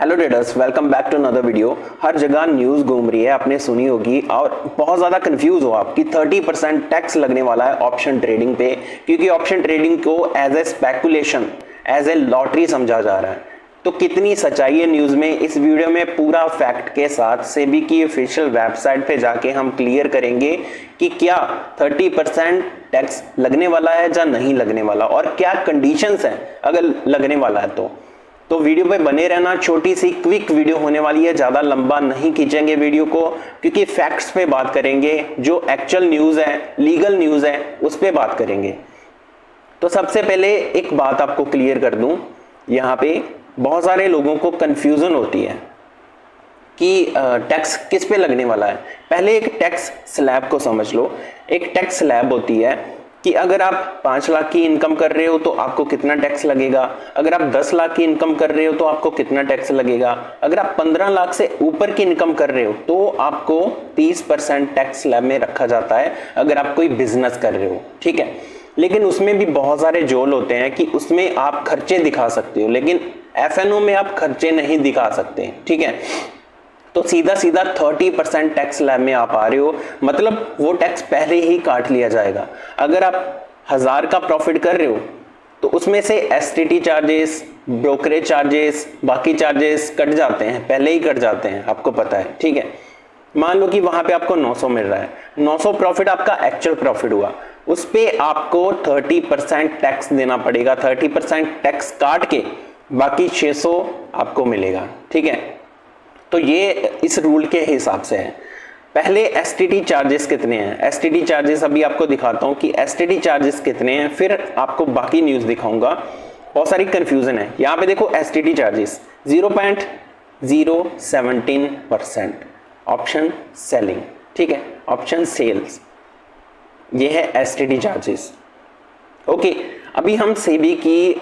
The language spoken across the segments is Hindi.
Hello traders, welcome back to another video. हर जगह न्यूज़ घूम रही है, आपने सुनी होगी और बहुत ज़्यादा कंफ्यूज हो आप कि 30% टैक्स लगने वाला है ऑप्शन ट्रेडिंग पे, क्योंकि ऑप्शन ट्रेडिंग को as a speculation, as a lottery समझा जा रहा है। तो कितनी सच्चाई है न्यूज़ में, इस वीडियो में पूरा फैक्ट के साथ सेबी की ऑफिशियल वेबसाइट पे जाके हम क्लियर करेंगे कि क्या 30% टैक्स लगने वाला है या नहीं लगने वाला, और क्या कंडीशंस हैं अगर लगने वाला है तो वीडियो पे बने रहना। छोटी सी क्विक वीडियो होने वाली है, ज़्यादा लंबा नहीं खींचेंगे वीडियो को, क्योंकि फैक्ट्स पे बात करेंगे, जो एक्चुअल न्यूज़ है, लीगल न्यूज़ है, उस पे बात करेंगे। तो सबसे पहले एक बात आपको क्लियर कर दूं, यहाँ पे बहुत सारे लोगों को कंफ्यूजन होती है कि टैक्स किस पे लगने वाला है। पहले एक टैक्स स्लैब को समझ लो। एक टैक्स स्लैब होती है कि अगर आप 5 लाख की इनकम कर रहे हो तो आपको कितना टैक्स लगेगा, अगर आप 10 लाख की इनकम कर रहे हो तो आपको कितना टैक्स लगेगा, अगर आप 15 लाख से ऊपर की इनकम कर रहे हो तो आपको 30% टैक्स स्लैब में रखा जाता है अगर आप कोई बिजनेस कर रहे हो, ठीक है। लेकिन उसमें भी बहुत सारे जोल होते हैं कि उसमें आप खर्चे दिखा सकते हो, लेकिन एफएनओ में आप खर्चे नहीं दिखा सकते, ठीक है। तो सीधा सीधा 30% टैक्स स्लैब में आप आ रहे हो, मतलब वो टैक्स पहले ही काट लिया जाएगा। अगर आप 1000 का प्रॉफिट कर रहे हो तो उसमें से एसटीटी चार्जेस, ब्रोकरेज चार्जेस, बाकी चार्जेस कट जाते हैं, पहले ही कट जाते हैं, आपको पता है, ठीक है। मान लो कि वहां पे आपको 900 मिल रहा है, 900 प्रॉफिट आपका एक्चुअल प्रॉफिट हुआ, उस पे आपको 30% टैक्स देना पड़ेगा। 30% टैक्स काट के बाकी 600 आपको मिलेगा, ठीक है। तो ये इस रूल के हिसाब से है। पहले एसटीटी चार्जेस कितने हैं, एसटीटी चार्जेस अभी आपको दिखाता हूं कि एसटीटी चार्जेस कितने हैं, फिर आपको बाकी न्यूज़ दिखाऊंगा। बहुत सारी कंफ्यूजन है यहाँ पे। देखो एसटीटी चार्जेस 0.017% ऑप्शन सेलिंग, ठीक है, ऑप्शन सेल्स, ये है एसटीटी चार्जेस। ओके, अभी हम सेबी की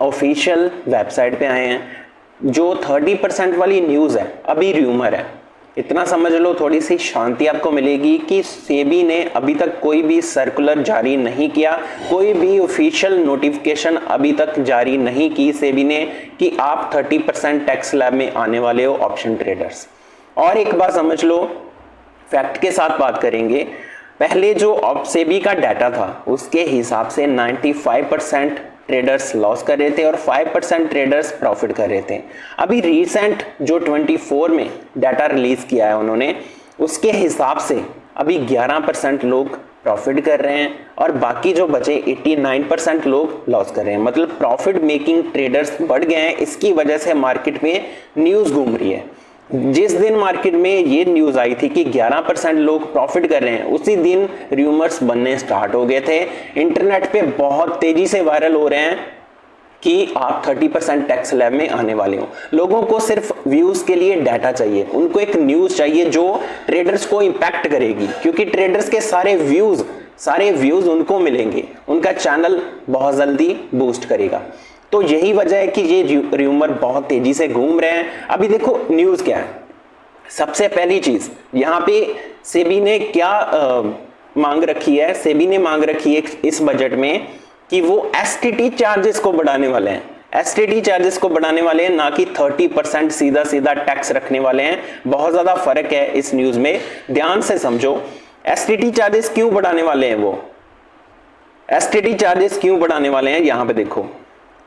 ऑफिशियल वेबसाइट पे आए हैं। जो 30% वाली न्यूज़ है अभी र्यूमर है, इतना समझ लो, थोड़ी सी शांति आपको मिलेगी कि सेबी ने अभी तक कोई भी सर्कुलर जारी नहीं किया, कोई भी ऑफिशियल नोटिफिकेशन अभी तक जारी नहीं की सेबी ने कि आप 30% टैक्स स्लैब में आने वाले हो ऑप्शन ट्रेडर्स। और एक बात समझ लो, फैक्ट के साथ बात करेंगे। पहले जो सेबी का डाटा था उसके हिसाब से 95% ट्रेडर्स लॉस कर रहे थे और 5% ट्रेडर्स प्रॉफिट कर रहे थे। अभी रिसेंट जो 24 में डाटा रिलीज किया है उन्होंने, उसके हिसाब से अभी 11% लोग प्रॉफिट कर रहे हैं और बाकी जो बचे 89% लोग लॉस कर रहे हैं। मतलब प्रॉफिट मेकिंग ट्रेडर्स बढ़ गए हैं। इसकी वजह से मार्केट में न्यूज़ घूम रही है। जिस दिन मार्केट में ये न्यूज़ आई थी कि 11% लोग प्रॉफिट कर रहे हैं, उसी दिन रूमर्स बनने स्टार्ट हो गए थे। इंटरनेट पे बहुत तेजी से वायरल हो रहे हैं कि आप 30% टैक्स स्लैब में आने वाले हो। लोगों को सिर्फ व्यूज के लिए डाटा चाहिए, उनको एक न्यूज़ चाहिए जो ट्रेडर्स को इंपैक्ट करेगी, क्योंकि ट्रेडर्स के सारे व्यूज उनको मिलेंगे, उनका चैनल बहुत जल्दी बूस्ट करेगा। तो यही वजह है कि ये रूमर बहुत तेजी से घूम रहे हैं। अभी देखो न्यूज़ क्या है। सबसे पहली चीज यहाँ पे सेबी ने क्या मांग रखी है, सेबी ने मांग रखी है इस बजट में कि वो एसटीटी चार्जेस को बढ़ाने वाले हैं। एसटीटी चार्जेस को बढ़ाने वाले हैं, ना कि 30% सीधा सीधा टैक्स रखने वाले हैं। बहुत ज्यादा फर्क है इस न्यूज में, ध्यान से समझो। एसटीटी चार्जेस क्यों बढ़ाने वाले हैं, वो एसटीटी चार्जेस क्यों बढ़ाने वाले हैं, यहाँ पे देखो।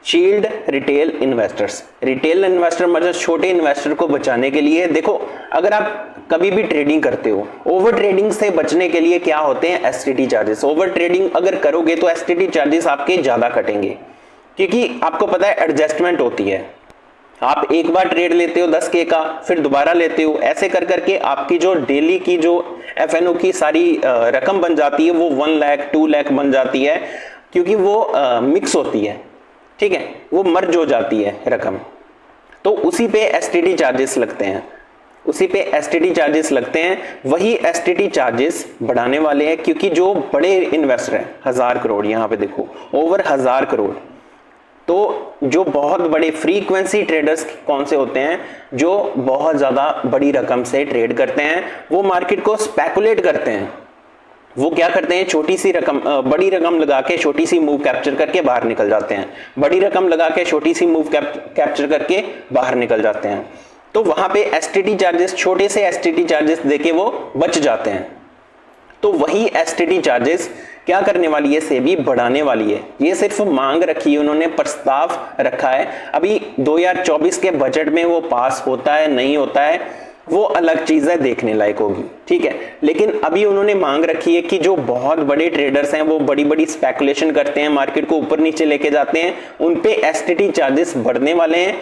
Shield retail investors, retail investor मतलब छोटे इन्वेस्टर को बचाने के लिए। देखो अगर आप कभी भी ट्रेडिंग करते हो, ओवर ट्रेडिंग से बचने के लिए क्या होते हैं एसटीटी चार्जेस। ओवर ट्रेडिंग अगर करोगे तो एसटीटी चार्जेस आपके ज्यादा कटेंगे, क्योंकि आपको पता है एडजस्टमेंट होती है। आप एक बार ट्रेड लेते हो 10K का, फिर दोबारा लेते हो, ऐसे कर करके आपकी जो डेली की जो एफएनओ की सारी रकम बन जाती है वो 1 लाख 2 लाख बन जाती है, क्योंकि वो मिक्स होती है, ठीक है, वो मर्ज हो जाती है रकम। तो उसी पे एसटीटी चार्जेस लगते हैं, उसी पे एसटीटी चार्जेस लगते हैं। वही एसटीटी चार्जेस बढ़ाने वाले हैं, क्योंकि जो बड़े इन्वेस्टर हैं 1000 करोड़, यहाँ पे देखो ओवर 1000 करोड़। तो जो बहुत बड़े फ्रीक्वेंसी ट्रेडर्स कौन से होते हैं, जो बहुत ज्यादा बड़ी रकम से ट्रेड करते हैं, वो मार्केट को स्पेकुलेट करते हैं। वो क्या करते हैं, छोटी सी रकम बड़ी रकम लगा के छोटी सी मूव कैप्चर करके बाहर निकल जाते हैं, बड़ी रकम लगा के छोटी सी मूव कैप्चर करके बाहर निकल जाते हैं। तो वहां पे एसटीटी चार्जेस, छोटे से एसटीटी चार्जेस देके वो बच जाते हैं। तो वही एसटीटी चार्जेस क्या करने वाली है, सेबी बढ़ाने वाली है। ये सिर्फ मांग रखी है, उन्होंने प्रस्ताव रखा है। अभी 2024 के बजट में वो पास होता है नहीं होता है वो अलग चीज है, देखने लायक होगी, ठीक है। लेकिन अभी उन्होंने मांग रखी है कि जो बहुत बड़े ट्रेडर्स हैं, वो बड़ी बड़ी स्पेकुलेशन करते हैं, मार्केट को ऊपर नीचे लेके जाते हैं, उन पे एसटीटी चार्जेस बढ़ने वाले हैं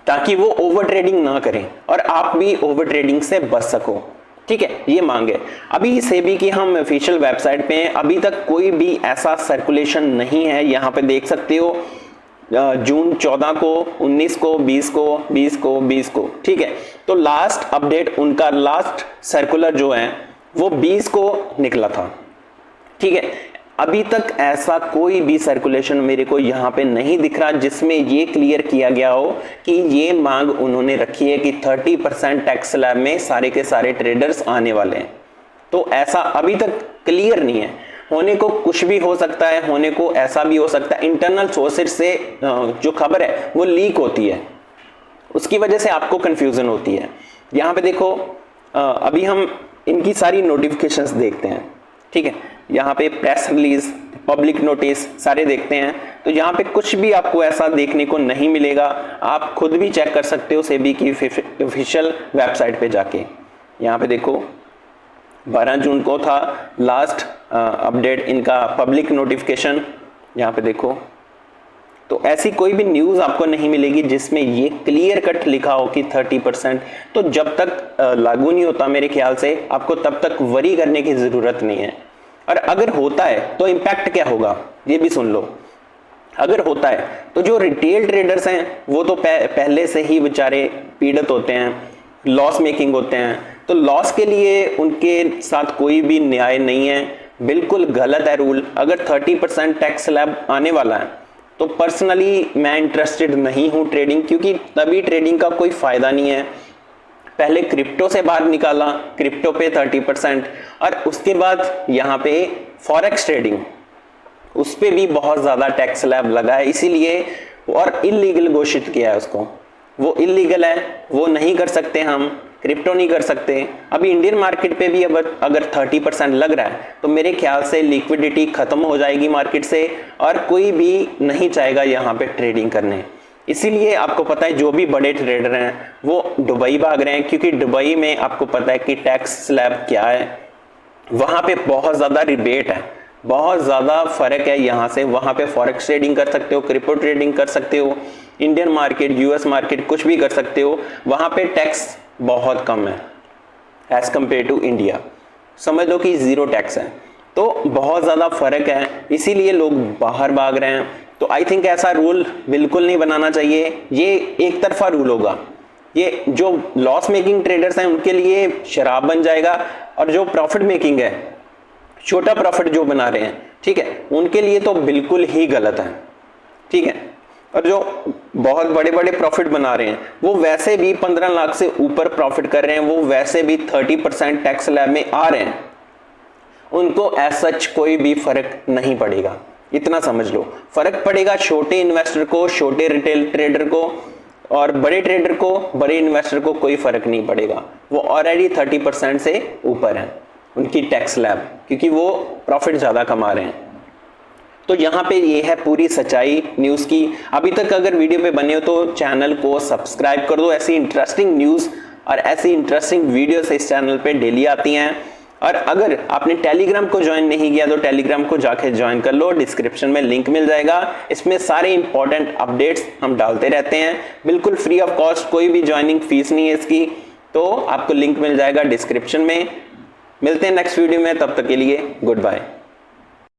ताकि वो ओवर ट्रेडिंग ना करें और आप भी ओवर ट्रेडिंग से बच सको, ठीक है। ये मांग है। अभी सेबी की हम ऑफिशियल वेबसाइट पे हैं, अभी तक कोई भी ऐसा सर्कुलेशन नहीं है। यहाँ पे देख सकते हो जून 14 को, 19 को, 20 को, 20 को, 20 को, ठीक है। तो लास्ट अपडेट उनका, लास्ट सर्कुलर जो है वो 20 को निकला था, ठीक है। अभी तक ऐसा कोई भी सर्कुलेशन मेरे को यहाँ पे नहीं दिख रहा जिसमें ये क्लियर किया गया हो कि ये मांग उन्होंने रखी है कि 30% टैक्स स्लैब में सारे के सारे ट्रेडर्स आने वाले हैं। तो ऐसा अभी तक क्लियर नहीं है। होने को कुछ भी हो सकता है, होने को ऐसा भी हो सकता है, इंटरनल सोर्सेज से जो खबर है वो लीक होती है, उसकी वजह से आपको कंफ्यूजन होती है। यहाँ पे देखो अभी हम इनकी सारी नोटिफिकेशंस देखते हैं, ठीक है। यहाँ पे प्रेस रिलीज, पब्लिक नोटिस सारे देखते हैं, तो यहाँ पे कुछ भी आपको ऐसा देखने को नहीं मिलेगा। आप खुद भी चेक कर सकते हो सेबी की ऑफिशियल वेबसाइट पे जाके। यहाँ पे देखो 12 जून को था लास्ट अपडेट इनका पब्लिक नोटिफिकेशन, यहाँ पे देखो। तो ऐसी कोई भी न्यूज़ आपको नहीं मिलेगी जिसमें ये क्लियर कट लिखा हो कि 30%। तो जब तक लागू नहीं होता मेरे ख्याल से आपको तब तक वरी करने की ज़रूरत नहीं है। और अगर होता है तो इम्पैक्ट क्या होगा ये भी सुन लो। अगर होता है तो जो रिटेल ट्रेडर्स हैं वो तो पहले से ही बेचारे पीड़ित होते हैं, लॉस मेकिंग होते हैं। तो लॉस के लिए उनके साथ कोई भी न्याय नहीं है, बिल्कुल गलत है रूल। अगर 30% टैक्स स्लैब आने वाला है तो पर्सनली मैं इंटरेस्टेड नहीं हूं ट्रेडिंग, क्योंकि तभी ट्रेडिंग का कोई फायदा नहीं है। पहले क्रिप्टो से बाहर निकाला, क्रिप्टो पे 30%, और उसके बाद यहाँ पे फॉरेक्स ट्रेडिंग, उस पे भी बहुत ज़्यादा टैक्स स्लैब लगा है, इसीलिए और इलीगल घोषित किया है उसको। वो इलीगल है, वो नहीं कर सकते, हम क्रिप्टो नहीं कर सकते। अभी इंडियन मार्केट पे भी अगर 30% लग रहा है तो मेरे ख्याल से लिक्विडिटी खत्म हो जाएगी मार्केट से और कोई भी नहीं चाहेगा यहाँ पे ट्रेडिंग करने। इसीलिए आपको पता है जो भी बड़े ट्रेडर हैं वो दुबई भाग रहे हैं, क्योंकि दुबई में आपको पता है कि टैक्स स्लैब क्या है, वहाँ पे बहुत ज़्यादा रिबेट है, बहुत ज़्यादा फर्क है यहाँ से। वहाँ पे फॉरेक्स ट्रेडिंग कर सकते हो, क्रिप्टो ट्रेडिंग कर सकते हो, इंडियन मार्केट, यूएस मार्केट कुछ भी कर सकते हो। वहाँ पे टैक्स बहुत कम है एज कम्पेयर टू इंडिया, समझ लो कि जीरो टैक्स है। तो बहुत ज़्यादा फर्क है, इसीलिए लोग बाहर भाग रहे हैं। तो आई थिंक ऐसा रूल बिल्कुल नहीं बनाना चाहिए, ये एक तरफा रूल होगा। ये जो लॉस मेकिंग ट्रेडर्स हैं उनके लिए शराब बन जाएगा, और जो प्रॉफिट मेकिंग है, छोटा प्रॉफिट जो बना रहे हैं, ठीक है, उनके लिए तो बिल्कुल ही गलत है, ठीक है। और जो बहुत बड़े बड़े प्रॉफिट बना रहे हैं वो वैसे भी 15 लाख से ऊपर प्रॉफिट कर रहे हैं, वो वैसे भी 30% टैक्स स्लैब में आ रहे हैं, उनको एज सच कोई भी फर्क नहीं पड़ेगा। इतना समझ लो, फर्क पड़ेगा छोटे इन्वेस्टर को, छोटे रिटेल ट्रेडर को, और बड़े ट्रेडर को, बड़े इन्वेस्टर को कोई फर्क नहीं पड़ेगा। वो ऑलरेडी 30% से ऊपर है उनकी टैक्स स्लैब, क्योंकि वो प्रॉफिट ज़्यादा कमा रहे हैं। तो यहाँ पे ये है पूरी सच्चाई न्यूज़ की। अभी तक अगर वीडियो पे बने हो तो चैनल को सब्सक्राइब कर दो, ऐसी इंटरेस्टिंग न्यूज़ और ऐसी इंटरेस्टिंग वीडियोस इस चैनल पे डेली आती हैं। और अगर आपने टेलीग्राम को ज्वाइन नहीं किया तो टेलीग्राम को जाके ज्वाइन कर लो, डिस्क्रिप्शन में लिंक मिल जाएगा। इसमें सारे इंपॉर्टेंट अपडेट्स हम डालते रहते हैं, बिल्कुल फ्री ऑफ कॉस्ट, कोई भी ज्वाइनिंग फीस नहीं है इसकी। तो आपको लिंक मिल जाएगा डिस्क्रिप्शन में। मिलते हैं नेक्स्ट वीडियो में, तब तक के लिए गुड बाय।